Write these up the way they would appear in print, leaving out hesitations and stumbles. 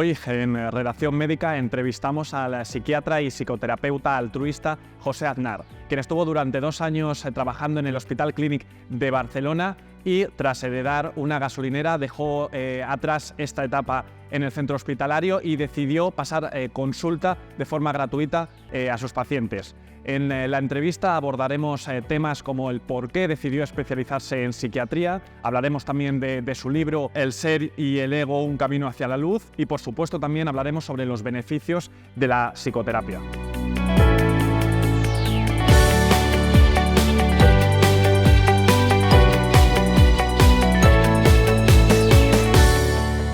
Hoy en Redacción Médica entrevistamos al psiquiatra y psicoterapeuta altruista José Aznar, quien estuvo durante 2 años trabajando en el Hospital Clínic de Barcelona y tras heredar una gasolinera dejó atrás esta etapa en el centro hospitalario y decidió pasar consulta de forma gratuita a sus pacientes. En la entrevista abordaremos temas como el por qué decidió especializarse en psiquiatría, hablaremos también de su libro El ser y el ego, un camino hacia la luz y por supuesto también hablaremos sobre los beneficios de la psicoterapia.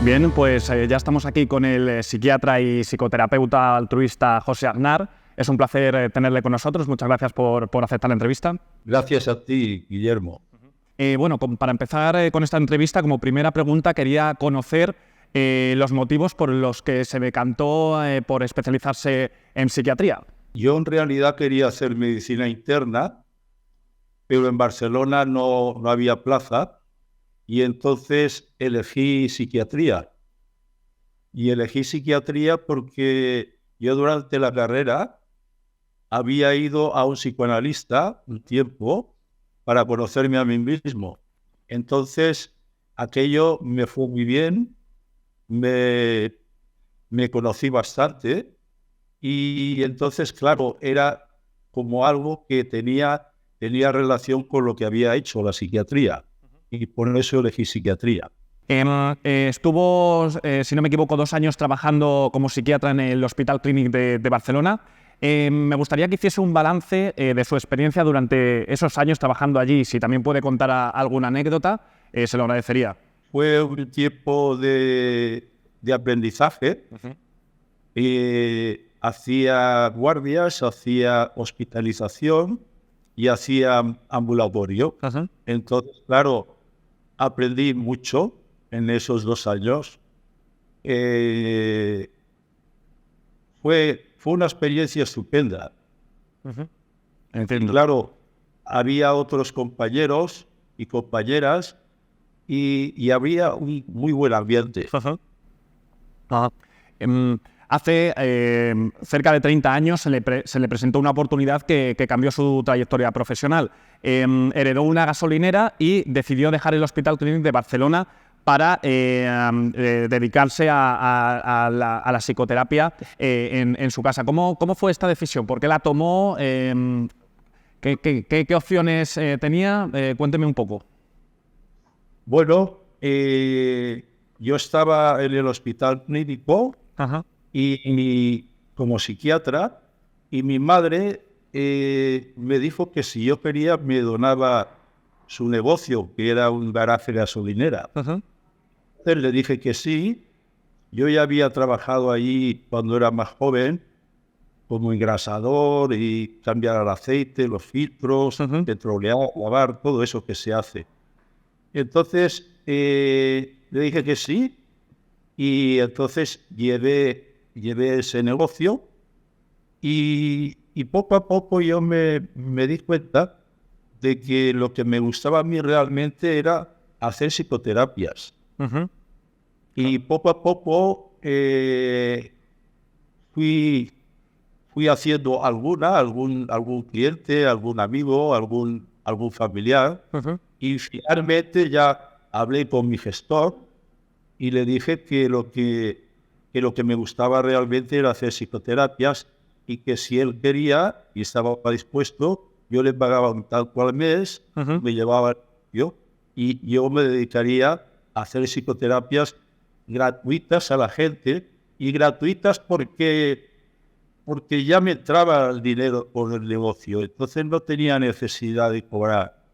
Bien, pues ya estamos aquí con el psiquiatra y psicoterapeuta altruista José Aznar. Es un placer tenerle con nosotros. Muchas gracias por aceptar la entrevista. Gracias a ti, Guillermo. Bueno, para empezar con esta entrevista, como primera pregunta, quería conocer los motivos por los que se decantó por especializarse en psiquiatría. Yo en realidad quería hacer medicina interna, pero en Barcelona no había plaza y entonces elegí psiquiatría. Y elegí psiquiatría porque yo durante la carrera había ido a un psicoanalista un tiempo para conocerme a mí mismo. Entonces, aquello me fue muy bien, me conocí bastante y entonces, claro, era como algo que tenía relación con lo que había hecho la psiquiatría y por eso elegí psiquiatría. Estuvo, si no me equivoco, 2 años trabajando como psiquiatra en el Hospital Clínic de Barcelona. Me gustaría que hiciese un balance de su experiencia durante esos años trabajando allí. Si también puede contar alguna anécdota, se lo agradecería. Fue un tiempo de aprendizaje. Hacía guardias, hacía hospitalización y hacía ambulatorio. Entonces, claro, aprendí mucho en esos 2 años. Fue una experiencia estupenda. Entiendo. Y claro, había otros compañeros y compañeras y había un muy buen ambiente. Hace cerca de 30 años se le presentó una oportunidad que cambió su trayectoria profesional. Heredó una gasolinera y decidió dejar el Hospital Clínic de Barcelona para dedicarse a la psicoterapia en su casa. ¿Cómo fue esta decisión? ¿Por qué la tomó? ¿Qué opciones tenía? Cuénteme un poco. Bueno, yo estaba en el hospital clínico y como psiquiatra y mi madre me dijo que si yo quería me donaba su negocio, que era un garaje de gasolinera. Entonces le dije que sí. Yo ya había trabajado allí cuando era más joven como engrasador y cambiar el aceite, los filtros, petrolear, lavar, todo eso que se hace. Entonces le dije que sí y entonces llevé ese negocio y poco a poco yo me di cuenta de que lo que me gustaba a mí realmente era hacer psicoterapias. Y poco a poco fui haciendo algún cliente, algún amigo, algún familiar. Y finalmente ya hablé con mi gestor y le dije que lo que me gustaba realmente era hacer psicoterapias y que si él quería y estaba dispuesto, yo le pagaba un tal cual mes, me llevaba yo y yo me dedicaría a hacer psicoterapias gratuitas a la gente y gratuitas porque ya me entraba el dinero por el negocio, entonces no tenía necesidad de cobrar.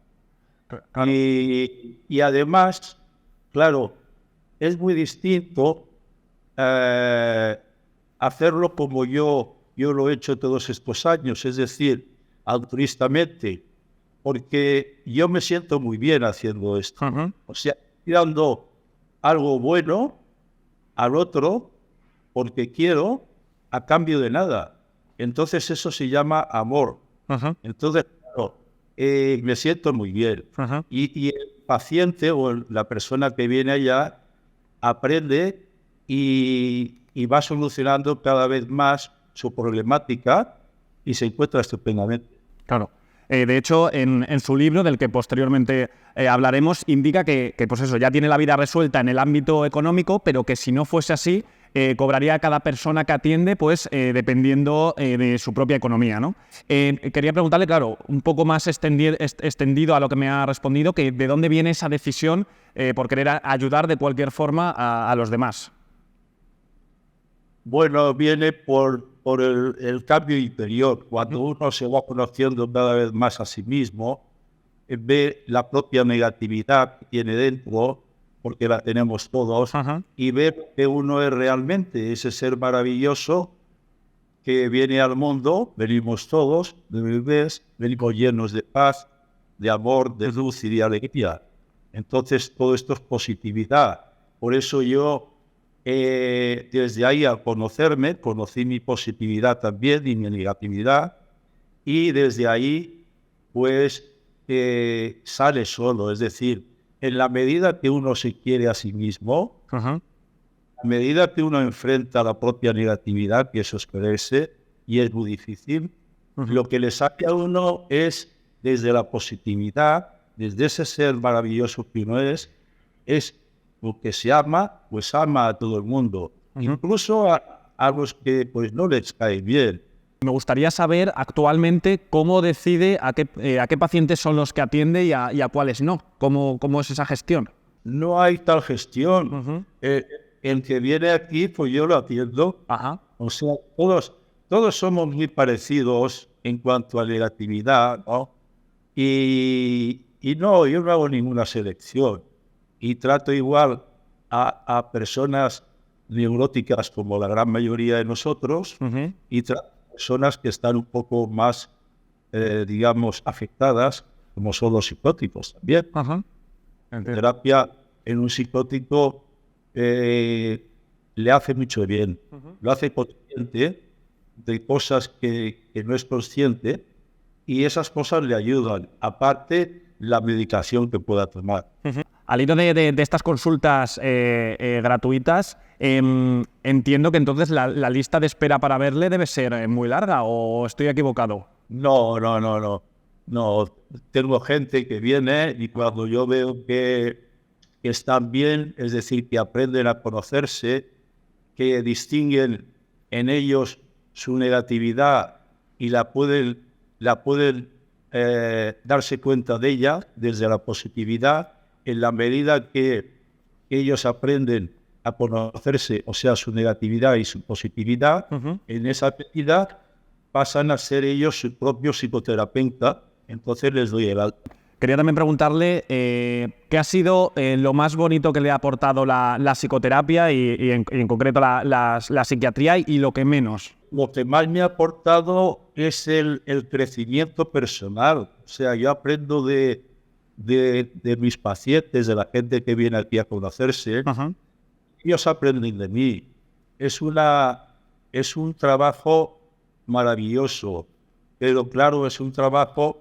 Claro. Y además, claro, es muy distinto hacerlo como yo lo he hecho todos estos años, es decir, altruistamente, porque yo me siento muy bien haciendo esto. O sea, dando algo bueno al otro porque quiero a cambio de nada. Entonces eso se llama amor. Entonces, claro, me siento muy bien. Y el paciente o la persona que viene allá aprende y y va solucionando cada vez más su problemática y se encuentra estupendamente. Claro. De hecho, en su libro, del que posteriormente hablaremos, indica que pues eso, ya tiene la vida resuelta en el ámbito económico, pero que si no fuese así, cobraría a cada persona que atiende, pues dependiendo de su propia economía, ¿no? Quería preguntarle, claro, un poco más extendido a lo que me ha respondido, que de dónde viene esa decisión por querer ayudar de cualquier forma a los demás. Bueno, viene por el cambio interior. Cuando uno se va conociendo cada vez más a sí mismo, ve la propia negatividad que tiene dentro, porque la tenemos todos, y ve que uno es realmente ese ser maravilloso que viene al mundo, venimos todos, de bebés, venimos llenos de paz, de amor, de luz y de alegría. Entonces todo esto es positividad. Por eso yo, desde ahí al conocerme, conocí mi positividad también y mi negatividad, y desde ahí pues sale solo. Es decir, en la medida que uno se quiere a sí mismo, a medida que uno enfrenta la propia negatividad, que eso es creerse, y es muy difícil, lo que le sale a uno es, desde la positividad, desde ese ser maravilloso que uno es lo que se ama, pues ama a todo el mundo, incluso a los que pues no les cae bien. Me gustaría saber actualmente cómo decide a qué pacientes son los que atiende y a cuáles no. ¿Cómo es esa gestión? No hay tal gestión. El que viene aquí, pues yo lo atiendo. O sea, todos somos muy parecidos en cuanto a negatividad, ¿no? Y no, yo no hago ninguna selección. Y trato igual a personas neuróticas como la gran mayoría de nosotros, y personas que están un poco más, digamos, afectadas, como son los psicóticos también. La terapia en un psicótico le hace mucho bien, lo hace consciente de cosas que no es consciente, y esas cosas le ayudan, aparte la medicación que pueda tomar. Al hilo de estas consultas gratuitas, entiendo que entonces la lista de espera para verle debe ser muy larga, ¿o estoy equivocado? No. No, tengo gente que viene y cuando yo veo que están bien, es decir, que aprenden a conocerse, que distinguen en ellos su negatividad y la pueden darse cuenta de ella desde la positividad, en la medida que ellos aprenden a conocerse, o sea, su negatividad y su positividad, en esa medida pasan a ser ellos su propio psicoterapeuta, entonces les doy el alta. Quería también preguntarle qué ha sido lo más bonito que le ha aportado la psicoterapia y en concreto la psiquiatría, y lo que menos. Lo que más me ha aportado es el crecimiento personal. O sea, yo aprendo de mis pacientes, de la gente que viene aquí a conocerse. Ellos aprenden de mí. Es un trabajo maravilloso, pero claro, es un trabajo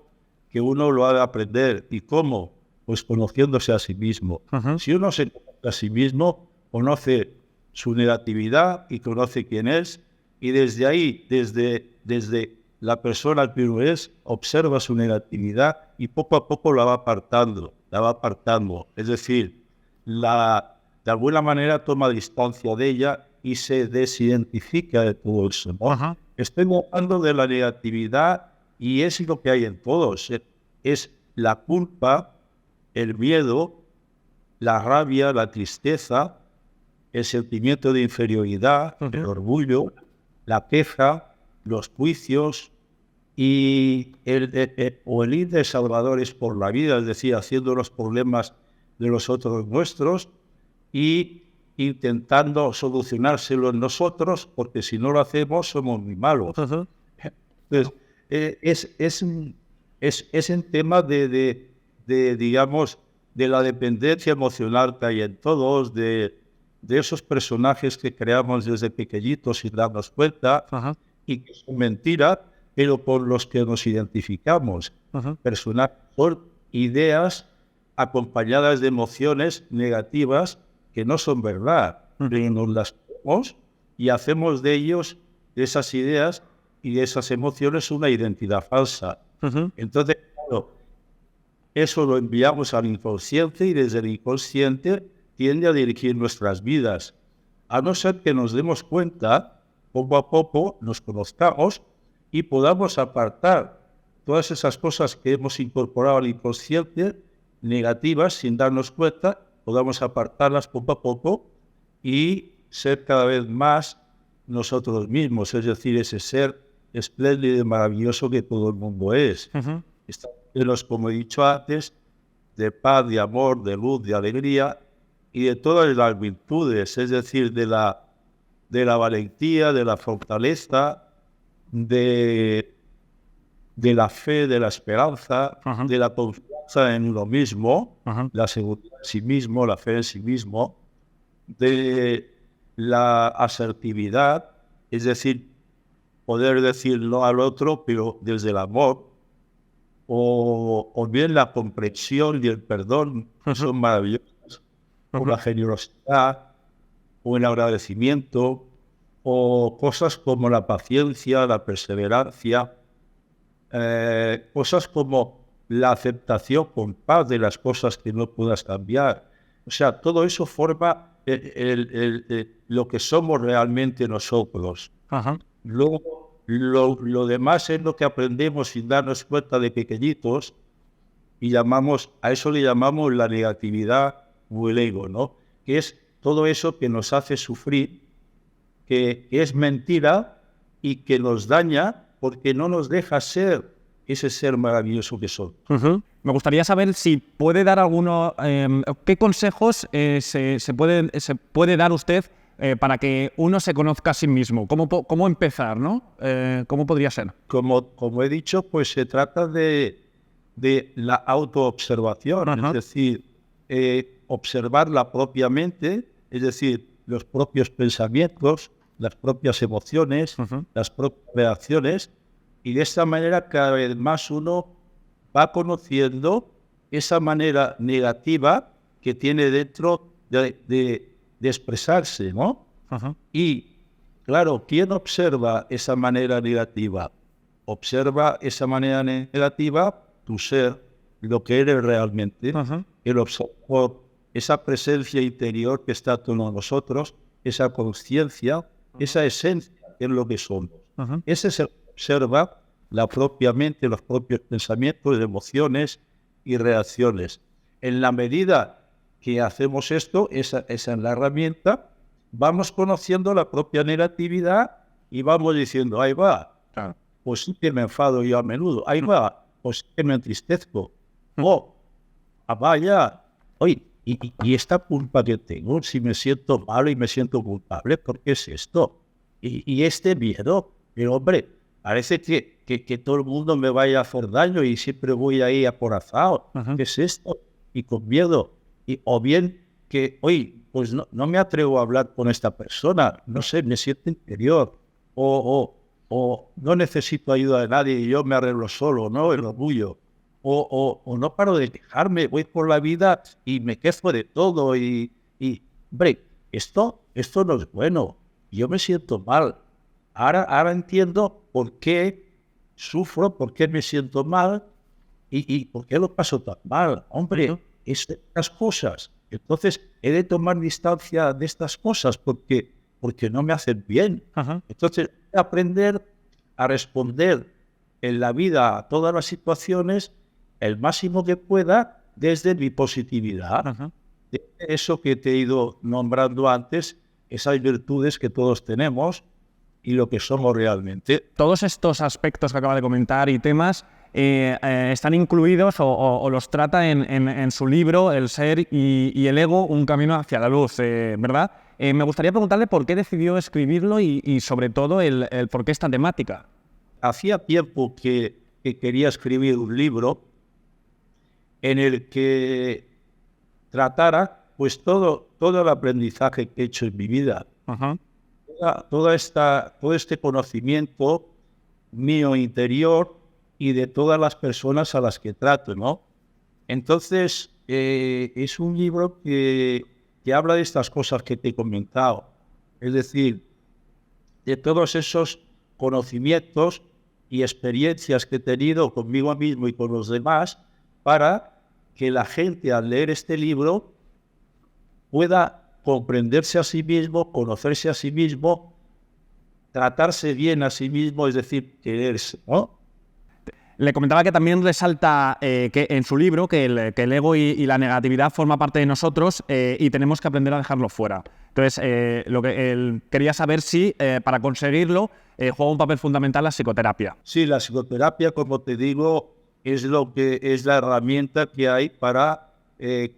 que uno lo ha de aprender. ¿Y cómo? Pues conociéndose a sí mismo. Si uno se conoce a sí mismo, conoce su negatividad y conoce quién es, y desde ahí, desde la persona que uno es, observa su negatividad y poco a poco la va apartando. Es decir, de alguna manera toma distancia de ella y se desidentifica de todo eso, ¿no? Estoy hablando de la negatividad y es lo que hay en todos. Es la culpa, el miedo, la rabia, la tristeza, el sentimiento de inferioridad, el orgullo, la queja, los juicios y el ir de salvadores por la vida, es decir, haciendo los problemas de los otros nuestros y intentando solucionárselos nosotros, porque si no lo hacemos somos muy malos. Entonces, es un tema digamos, de la dependencia emocional que hay en todos, de esos personajes que creamos desde pequeñitos sin darnos cuenta, y que son mentiras, pero por los que nos identificamos. Personajes son ideas acompañadas de emociones negativas que no son verdad, pero nos las creemos y hacemos de ellos, de esas ideas y de esas emociones, una identidad falsa. Entonces, claro, eso lo enviamos al inconsciente y desde el inconsciente tiende a dirigir nuestras vidas. A no ser que nos demos cuenta, poco a poco nos conozcamos y podamos apartar todas esas cosas que hemos incorporado al inconsciente, negativas, sin darnos cuenta, podamos apartarlas poco a poco y ser cada vez más nosotros mismos, es decir, ese ser espléndido y maravilloso que todo el mundo es. Estamos llenos, como he dicho antes, de paz, de amor, de luz, de alegría y de todas las virtudes, es decir, de la valentía, de la fortaleza, de la fe, de la esperanza, de la confianza en uno mismo, la seguridad en sí mismo, la fe en sí mismo, de la asertividad, es decir, poder decir no al otro, pero desde el amor, o bien la comprensión y el perdón, que son maravillosos, o la generosidad, o el agradecimiento, o cosas como la paciencia, la perseverancia, cosas como la aceptación con paz de las cosas que no puedas cambiar. O sea, todo eso forma lo que somos realmente nosotros. Luego, lo demás es lo que aprendemos sin darnos cuenta de pequeñitos y a eso le llamamos la negatividad o el ego, ¿no? Que es todo eso que nos hace sufrir, que es mentira y que nos daña porque no nos deja ser ese ser maravilloso que somos. Me gustaría saber si puede dar ¿qué consejos se puede dar usted para que uno se conozca a sí mismo? ¿Cómo empezar, no? ¿Cómo podría ser? Como he dicho, pues se trata de la autoobservación, es decir, observar la propia mente, es decir, los propios pensamientos, las propias emociones, las propias reacciones, y de esta manera cada vez más uno va conociendo esa manera negativa que tiene dentro de expresarse, ¿no? Y, claro, ¿quién observa esa manera negativa? Observa esa manera negativa tu ser, lo que eres realmente, el observador, esa presencia interior que está en todos nosotros, esa conciencia, esa esencia que es lo que somos. Ese es el que observa la propia mente, los propios pensamientos, emociones y reacciones. En la medida que hacemos esto, esa es la herramienta, vamos conociendo la propia negatividad y vamos diciendo, ahí va, pues sí que me enfado yo a menudo, ahí va, pues sí que me entristezco, vaya, oye, y esta culpa que tengo, si me siento malo y me siento culpable, ¿por qué es esto? Y este miedo, pero hombre, parece que todo el mundo me vaya a hacer daño y siempre voy ahí acorazado, ¿qué es esto? Y con miedo, o bien que, oye, pues no me atrevo a hablar con esta persona, no sé, me siento interior, o no necesito ayuda de nadie y yo me arreglo solo, ¿no? El orgullo. O no paro de quejarme, voy por la vida y me quejo de todo y hombre, esto no es bueno, yo me siento mal. Ahora entiendo por qué sufro, por qué me siento mal y por qué lo paso tan mal. Hombre, estas cosas. Entonces, he de tomar distancia de estas cosas porque no me hacen bien. Entonces, aprender a responder en la vida a todas las situaciones el máximo que pueda desde mi positividad. De eso que te he ido nombrando antes, esas virtudes que todos tenemos y lo que somos realmente. Todos estos aspectos que acaba de comentar y temas están incluidos o los trata en su libro El ser y el ego, un camino hacia la luz, ¿verdad? Me gustaría preguntarle por qué decidió escribirlo y sobre todo el por qué esta temática. Hacía tiempo que quería escribir un libro en el que tratara pues todo el aprendizaje que he hecho en mi vida. Todo este conocimiento mío interior y de todas las personas a las que trato, ¿no? Entonces, es un libro que habla de estas cosas que te he comentado. Es decir, de todos esos conocimientos y experiencias que he tenido conmigo mismo y con los demás, para que la gente al leer este libro pueda comprenderse a sí mismo, conocerse a sí mismo, tratarse bien a sí mismo, es decir, quererse, ¿no? Le comentaba que también resalta que en su libro que el ego y la negatividad forma parte de nosotros y tenemos que aprender a dejarlo fuera. Entonces, quería saber si para conseguirlo juega un papel fundamental la psicoterapia. Sí, la psicoterapia, como te digo, es la herramienta que hay para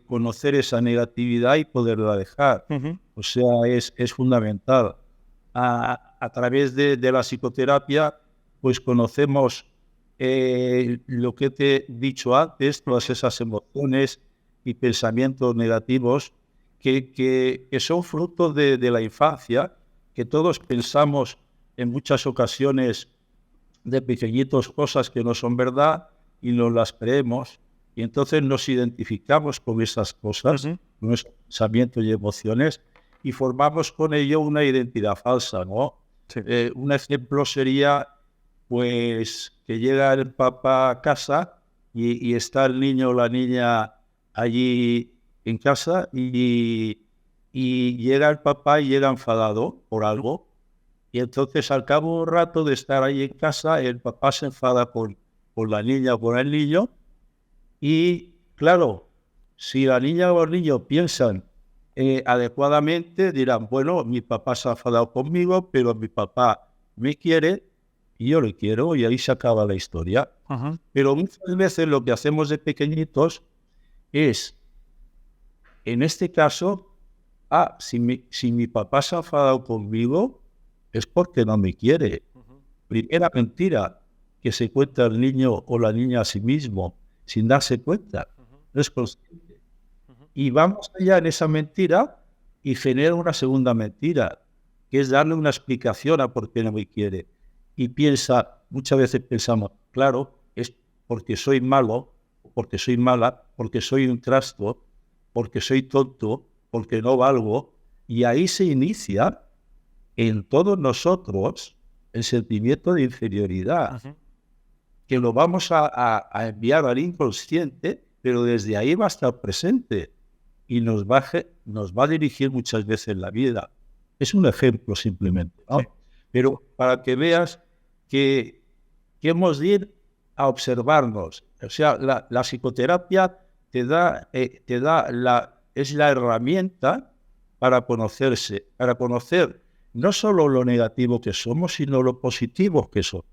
conocer esa negatividad y poderla dejar. O sea, es fundamental. A través de la psicoterapia, pues conocemos lo que te he dicho antes, todas esas emociones y pensamientos negativos que son fruto de la infancia, que todos pensamos en muchas ocasiones de pequeñitos cosas que no son verdad y nos las creemos, y entonces nos identificamos con esas cosas, con esos pensamientos y emociones, y formamos con ello una identidad falsa, ¿no? Sí. Un ejemplo sería, pues, que llega el papá a casa y está el niño o la niña allí en casa y llega el papá y llega enfadado por algo, y entonces al cabo de un rato de estar ahí en casa, el papá se enfada por la niña o por el niño, y claro, si la niña o el niño piensan adecuadamente, dirán, bueno, mi papá se ha enfadado conmigo, pero mi papá me quiere y yo le quiero, y ahí se acaba la historia. Pero muchas veces lo que hacemos de pequeñitos es, en este caso, si mi papá se ha enfadado conmigo, es porque no me quiere. Primera mentira que se cuenta el niño o la niña a sí mismo, sin darse cuenta, no es consciente. Y vamos allá en esa mentira y genera una segunda mentira, que es darle una explicación a por qué no me quiere. Y muchas veces pensamos, claro, es porque soy malo, porque soy mala, porque soy un trasto, porque soy tonto, porque no valgo, y ahí se inicia en todos nosotros el sentimiento de inferioridad, que lo vamos a enviar al inconsciente, pero desde ahí va a estar presente y nos va a dirigir muchas veces la vida. Es un ejemplo simplemente, ¿no? Sí. Pero para que veas que hemos de ir a observarnos. O sea, la psicoterapia es la herramienta para conocerse, para conocer no solo lo negativo que somos, sino lo positivo que somos.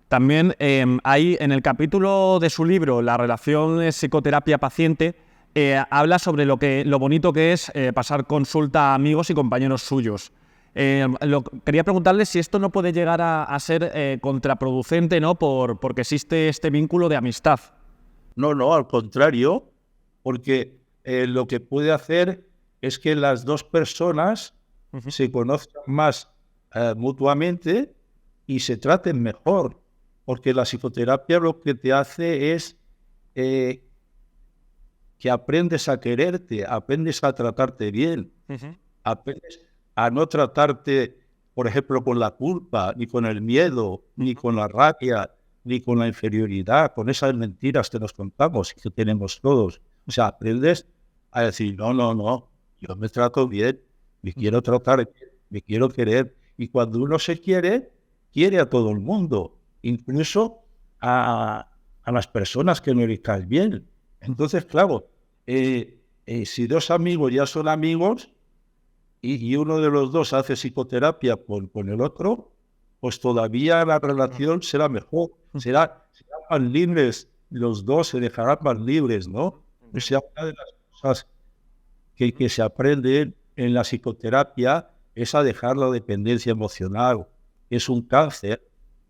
También hay en el capítulo de su libro, La relación psicoterapia-paciente, habla sobre lo bonito que es pasar consulta a amigos y compañeros suyos. Quería preguntarle si esto no puede llegar a ser contraproducente, ¿no? Porque existe este vínculo de amistad. No, al contrario, porque lo que puede hacer es que las dos personas se conozcan más mutuamente y se traten mejor, porque la psicoterapia lo que te hace es que aprendes a quererte, aprendes a tratarte bien, aprendes a no tratarte, por ejemplo, con la culpa, ni con el miedo, ni con la rabia, ni con la inferioridad, con esas mentiras que nos contamos y que tenemos todos. O sea, aprendes a decir, no, yo me trato bien, me quiero tratar bien, me quiero querer. Y cuando uno se quiere a todo el mundo, incluso a las personas que no le caen bien. Entonces, claro, si dos amigos ya son amigos y uno de los dos hace psicoterapia con el otro, pues todavía la relación será mejor, serán más libres, los dos se dejarán más libres, ¿no? O sea, una de las cosas que se aprende en la psicoterapia es a dejar la dependencia emocional. Es un cáncer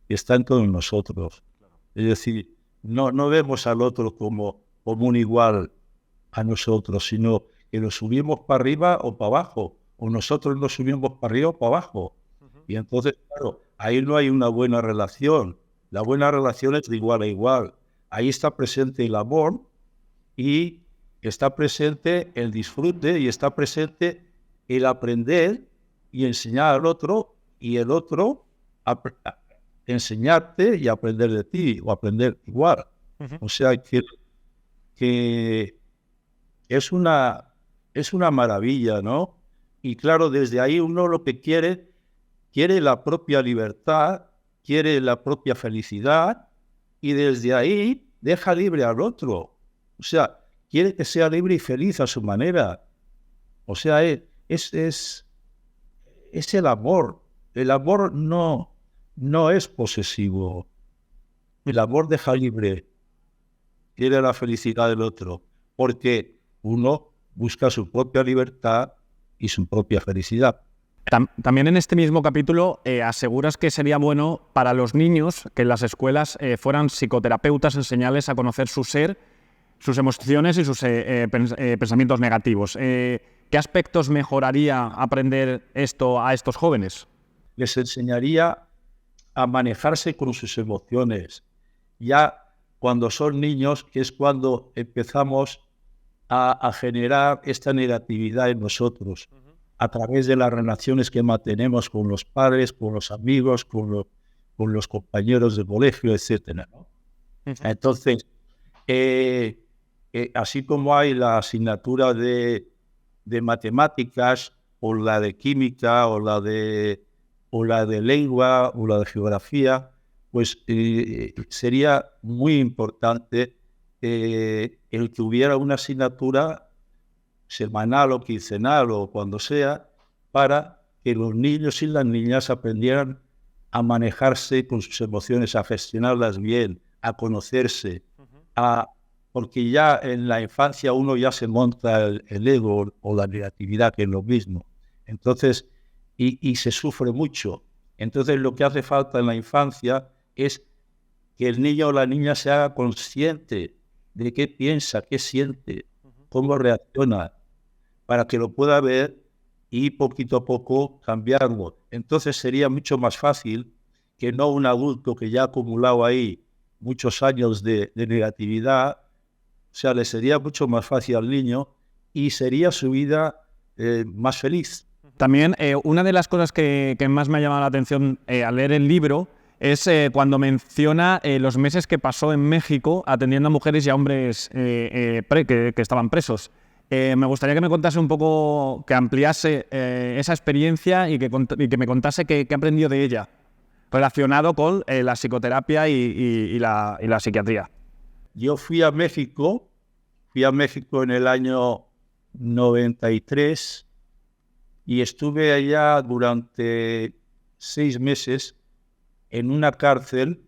que está en todos nosotros. Es decir, no vemos al otro como un igual a nosotros, sino que nos subimos para arriba o para abajo, o nosotros nos subimos para arriba o para abajo. Y entonces, claro, ahí no hay una buena relación. La buena relación es de igual a igual. Ahí está presente el amor y está presente el disfrute y está presente el aprender y enseñar al otro y el otro enseñarte y aprender de ti, o aprender igual. O sea, que es una maravilla, ¿no? Y claro, desde ahí uno lo que quiere la propia libertad, quiere la propia felicidad, y desde ahí deja libre al otro. O sea, quiere que sea libre y feliz a su manera. O sea, es el amor. El amor no es posesivo. El amor deja libre, quiere la felicidad del otro, porque uno busca su propia libertad y su propia felicidad. También en este mismo capítulo aseguras que sería bueno para los niños que en las escuelas fueran psicoterapeutas, enseñarles a conocer su ser, sus emociones y sus pensamientos negativos. ¿Qué aspectos mejoraría aprender esto a estos jóvenes? Les enseñaría a manejarse con sus emociones. Ya cuando son niños, que es cuando empezamos a generar esta negatividad en nosotros, a través de las relaciones que mantenemos con los padres, con los amigos, con los compañeros de colegio, etc., ¿no? Entonces, así como hay la asignatura de matemáticas, o la de química, o la de lengua, o la de geografía, pues sería muy importante el que hubiera una asignatura semanal o quincenal o cuando sea, para que los niños y las niñas aprendieran a manejarse con sus emociones, a gestionarlas bien, a conocerse, porque ya en la infancia uno ya se monta el ego o la negatividad, que es lo mismo. Entonces, y se sufre mucho. Entonces, lo que hace falta en la infancia es que el niño o la niña se haga consciente de qué piensa, qué siente, cómo reacciona, para que lo pueda ver y poquito a poco cambiarlo. Entonces sería mucho más fácil que no un adulto que ya ha acumulado ahí muchos años de negatividad. O sea, le sería mucho más fácil al niño y sería su vida más feliz. También una de las cosas que más me ha llamado la atención al leer el libro es cuando menciona los meses que pasó en México atendiendo a mujeres y a hombres que estaban presos. Me gustaría que me contase un poco, que ampliase esa experiencia y que me contase qué aprendió de ella, relacionado con la psicoterapia y la psiquiatría. Yo fui a México en el año 93 y estuve allá durante 6 meses en una cárcel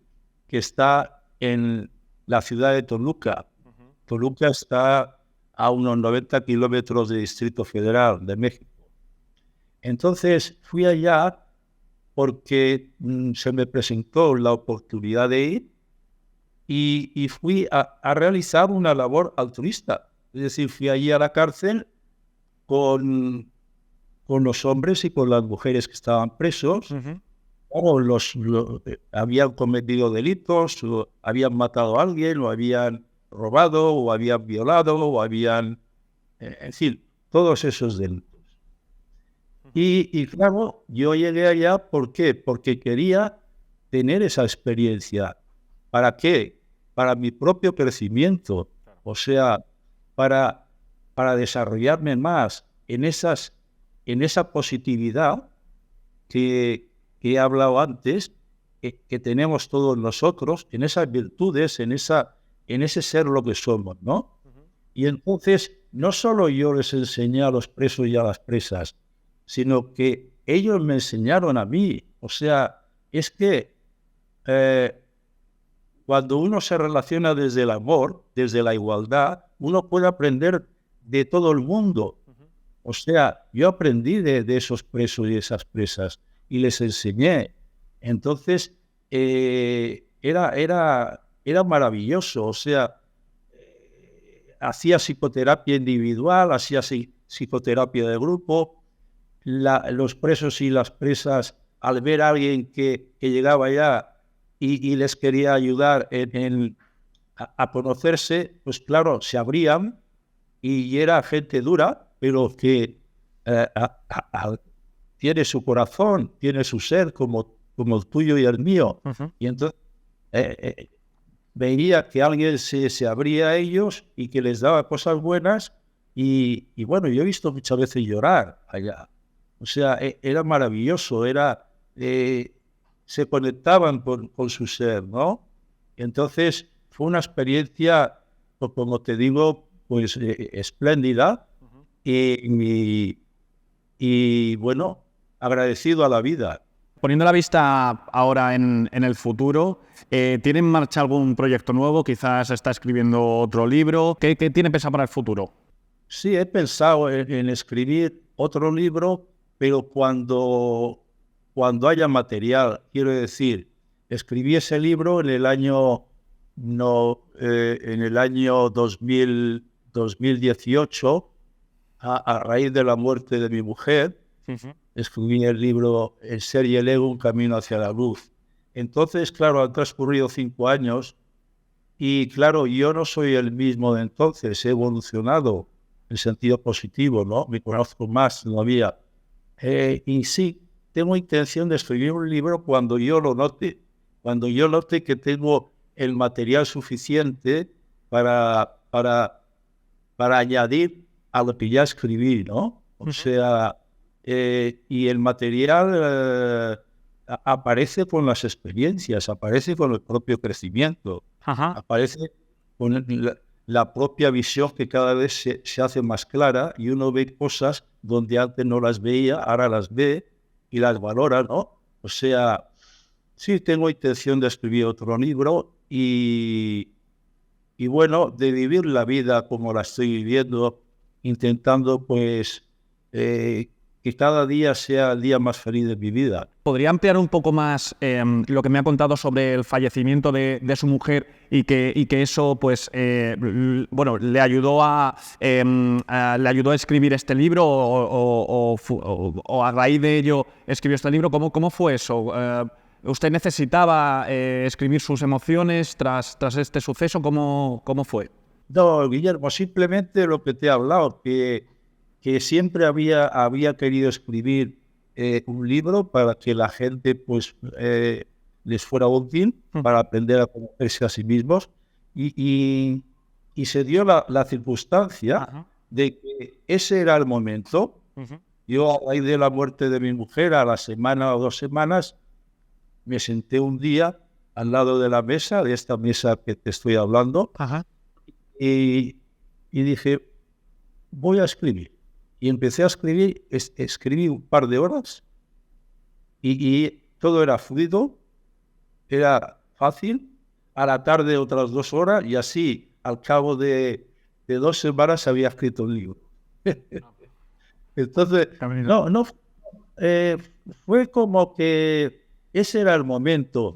que está en la ciudad de Toluca. Toluca está a unos 90 kilómetros del Distrito Federal de México. Entonces fui allá porque se me presentó la oportunidad de ir y fui a realizar una labor altruista. Es decir, fui allí a la cárcel con los hombres y con las mujeres que estaban presos. O habían cometido delitos, o habían matado a alguien, o habían robado, o habían violado, o habían, en fin, todos esos delitos. Y claro, yo llegué allá, ¿por qué? Porque quería tener esa experiencia. ¿Para qué? Para mi propio crecimiento, o sea, para desarrollarme más en esa positividad que he hablado antes, que tenemos todos nosotros, en esas virtudes, en ese ser lo que somos, ¿no? Y entonces, no solo yo les enseñé a los presos y a las presas, sino que ellos me enseñaron a mí. O sea, es que cuando uno se relaciona desde el amor, desde la igualdad, uno puede aprender de todo el mundo. O sea, yo aprendí de esos presos y esas presas y les enseñé. Entonces, era maravilloso. O sea, hacía psicoterapia individual, hacía psicoterapia de grupo. Los presos y las presas, al ver a alguien que llegaba allá y les quería ayudar a conocerse, pues claro, se abrían y era gente dura, pero que tiene su corazón, tiene su ser como el tuyo y el mío. Y entonces veía que alguien se abría a ellos y que les daba cosas buenas. Y bueno, yo he visto muchas veces llorar allá. O sea, era maravilloso, se conectaban con su ser, ¿no? Entonces fue una experiencia, pues, como te digo, pues espléndida. Y bueno, agradecido a la vida. Poniendo la vista ahora en el futuro, ¿tiene en marcha algún proyecto nuevo? Quizás está escribiendo otro libro. ¿Qué tiene pensado para el futuro? Sí, he pensado en escribir otro libro, pero cuando haya material. Quiero decir, escribí ese libro en el año 2018, a raíz de la muerte de mi mujer. Escribí el libro El ser y el ego, un camino hacia la luz. Entonces, claro, han transcurrido 5 años y, claro, yo no soy el mismo de entonces, he evolucionado en sentido positivo, ¿no? Me conozco más todavía. Y sí, tengo intención de escribir un libro cuando yo lo note que tengo el material suficiente para añadir a lo que ya escribí, ¿no? O sea, y el material aparece con las experiencias, aparece con el propio crecimiento, aparece con la propia visión que cada vez se hace más clara y uno ve cosas donde antes no las veía, ahora las ve y las valora, ¿no? O sea, sí tengo intención de escribir otro libro y bueno, de vivir la vida como la estoy viviendo, intentando pues que cada día sea el día más feliz de mi vida. ¿Podría ampliar un poco más lo que me ha contado sobre el fallecimiento de su mujer y que eso, pues, bueno, le ayudó a escribir este libro o a raíz de ello escribió este libro? ¿Cómo fue eso? ¿Usted necesitaba escribir sus emociones tras este suceso? ¿Cómo fue? No, Guillermo, simplemente lo que te he hablado, que siempre había querido escribir un libro para que la gente pues les fuera útil para aprender a conocerse a sí mismos y se dio la circunstancia de que ese era el momento. Yo, a raíz de la muerte de mi mujer, a la semana o 2 semanas, me senté un día al lado de la mesa, de esta mesa que te estoy hablando, y dije, voy a escribir. Y empecé a escribir, escribí un par de horas y todo era fluido, era fácil. A la tarde otras 2 horas y así, al cabo de 2 semanas, había escrito un libro. Entonces, fue como que ese era el momento.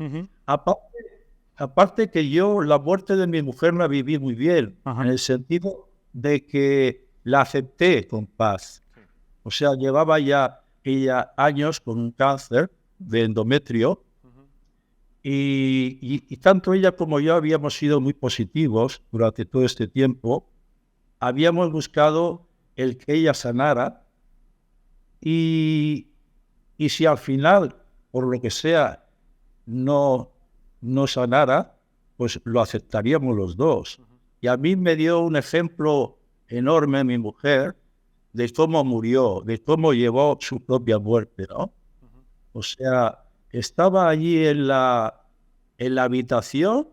Aparte que yo la muerte de mi mujer la viví muy bien, en el sentido de que la acepté con paz. O sea, llevaba ya ella años con un cáncer de endometrio y tanto ella como yo habíamos sido muy positivos durante todo este tiempo. Habíamos buscado el que ella sanara y si al final, por lo que sea, no sanara, pues lo aceptaríamos los dos. Y a mí me dio un ejemplo enorme mi mujer de cómo murió, de cómo llevó su propia muerte, ¿no? O sea, estaba allí en la habitación,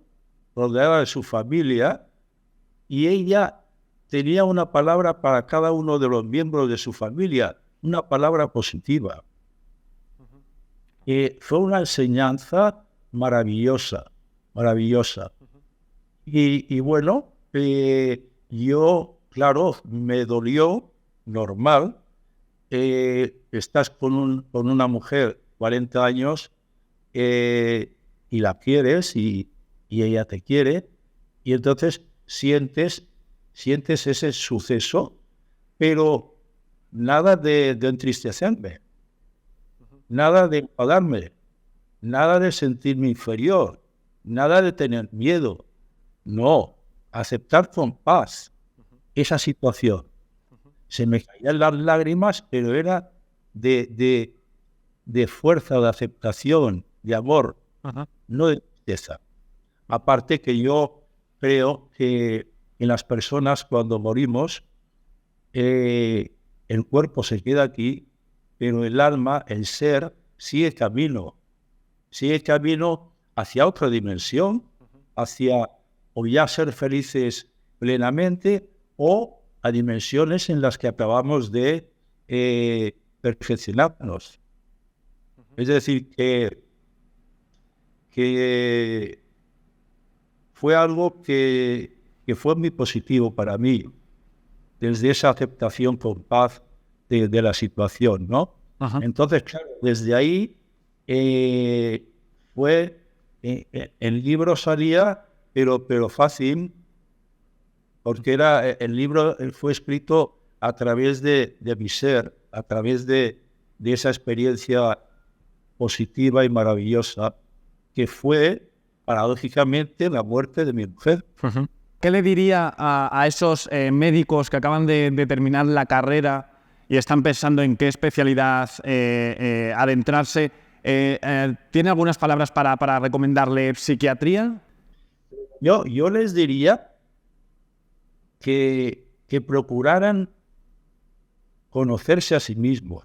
rodeada de su familia, y ella tenía una palabra para cada uno de los miembros de su familia, una palabra positiva. Fue una enseñanza maravillosa. Y bueno, yo, claro, me dolió, normal. Estás con una mujer 40 años y la quieres y ella te quiere, y entonces sientes ese suceso, pero nada de entristecerme, nada de enfadarme, nada de sentirme inferior, nada de tener miedo. No, aceptar con paz esa situación. Se me caían las lágrimas, pero era de de fuerza, de aceptación, de amor, no de tristeza. Aparte que yo creo que en las personas cuando morimos, el cuerpo se queda aquí, pero el alma, el ser, sigue camino hacia otra dimensión, hacia o ya ser felices plenamente o a dimensiones en las que acabamos de perfeccionarnos. Es decir, que fue algo que fue muy positivo para mí, desde esa aceptación con paz de la situación, ¿no? Entonces, claro, desde ahí el libro salía, pero fácil, porque el libro fue escrito a través de mi ser, a través de esa experiencia positiva y maravillosa que fue, paradójicamente, la muerte de mi mujer. ¿Qué le diría a esos médicos que acaban de terminar la carrera y están pensando en qué especialidad adentrarse? ¿Tiene algunas palabras para recomendarle psiquiatría? Yo les diría que procuraran conocerse a sí mismos,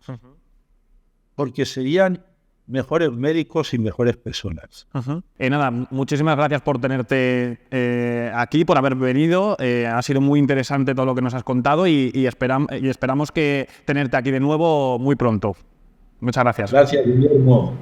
porque serían mejores médicos y mejores personas. Nada, muchísimas gracias por tenerte aquí, por haber venido. Ha sido muy interesante todo lo que nos has contado y esperamos que tenerte aquí de nuevo muy pronto. Muchas gracias. Gracias, Guillermo.